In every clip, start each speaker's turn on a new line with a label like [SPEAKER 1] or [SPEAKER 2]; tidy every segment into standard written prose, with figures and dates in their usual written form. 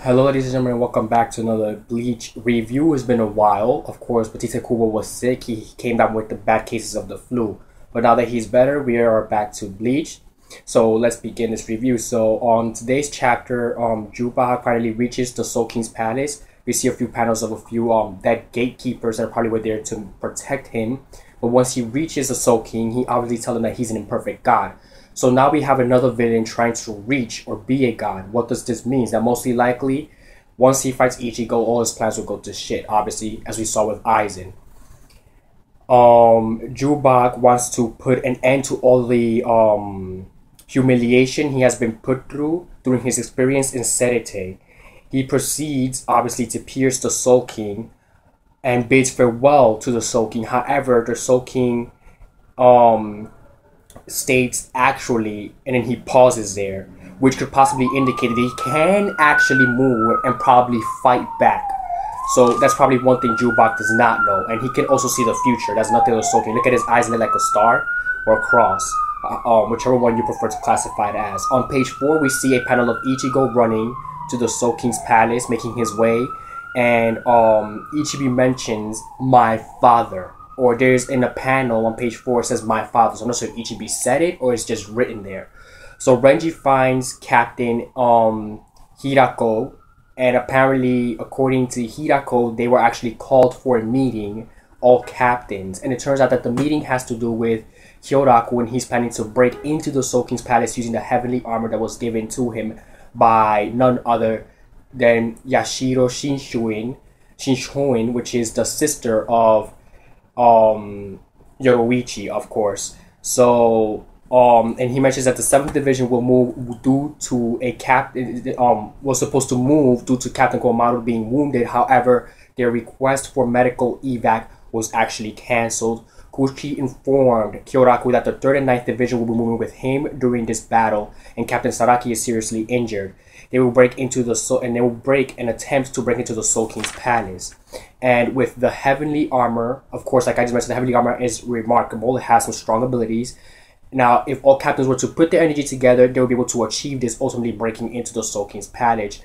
[SPEAKER 1] Hello ladies and gentlemen, welcome back to another Bleach review. It's been a while. Of course, Batista Kubo was sick. He came down with the bad cases of the flu. But now that he's better, we are back to Bleach. So let's begin this review. So on today's chapter, Juba finally reaches the Soul King's palace. We see a few panels of a few dead gatekeepers that probably were there to protect him. But once he reaches the Soul King, he obviously tells him that he's an imperfect god. So now we have another villain trying to reach or be a god. What does this mean? That mostly likely, once he fights Ichigo, all his plans will go to shit. Obviously, as we saw with Aizen. Jubak wants to put an end to all the humiliation he has been put through during his experience in Serete. He proceeds, obviously, to pierce the Soul King and bids farewell to the Soul King. However, the Soul King states actually, and then he pauses there, which could possibly indicate that he can actually move and probably fight back. So that's probably one thing Jubak does not know, and he can also see the future. That's nothing to Soul King. Look at his eyes, look like a star or a cross, whichever one you prefer to classify it as. On page 4, we see a panel of Ichigo running to the Soul King's palace, making his way, and Ichibi mentions my father. Or there's in a panel on page 4, it says my father. So I'm not sure if Ichibi said it or it's just written there. So Renji finds Captain Hirako, and apparently, according to Hirako, they were actually called for a meeting, all captains. And it turns out that the meeting has to do with Hyoraku, and he's planning to break into the Soul King's palace using the heavenly armor that was given to him by none other than Yashiro Shinshoin, which is the sister of Yoroichi, of course. So and he mentions that the 7th division will move due to a was supposed to move due to Captain Komaru being wounded. However, their request for medical evac was actually cancelled. Kuchi informed Kyoraku that the 3rd and 9th division will be moving with him during this battle, and Captain Saraki is seriously injured. They will break into the attempt to break into the Soul King's palace. And with the heavenly armor, of course, like I just mentioned, the heavenly armor is remarkable. It has some strong abilities. Now, if all captains were to put their energy together, they will be able to achieve this, ultimately breaking into the Soul King's palace.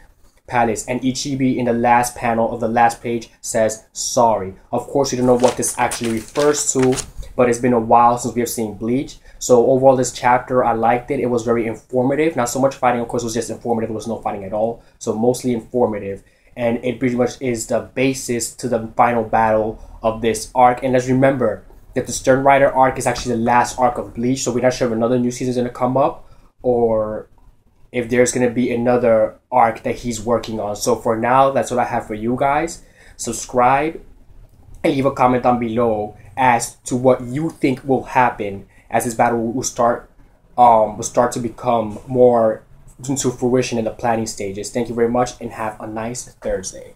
[SPEAKER 1] And Ichibi, in the last panel of the last page, says sorry. Of course, we don't know what this actually refers to, but it's been a while since we have seen Bleach. So overall, this chapter, I liked it. It was very informative. Not so much fighting, of course, it was just informative. There was no fighting at all. So mostly informative. And it pretty much is the basis to the final battle of this arc. And let's remember that the Stern Rider arc is actually the last arc of Bleach. So we're not sure if another new season is going to come up or if there's going to be another arc that he's working on. So for now, that's what I have for you guys. Subscribe and leave a comment down below as to what you think will happen as this battle will start to become more into fruition in the planning stages. Thank you very much and have a nice Thursday.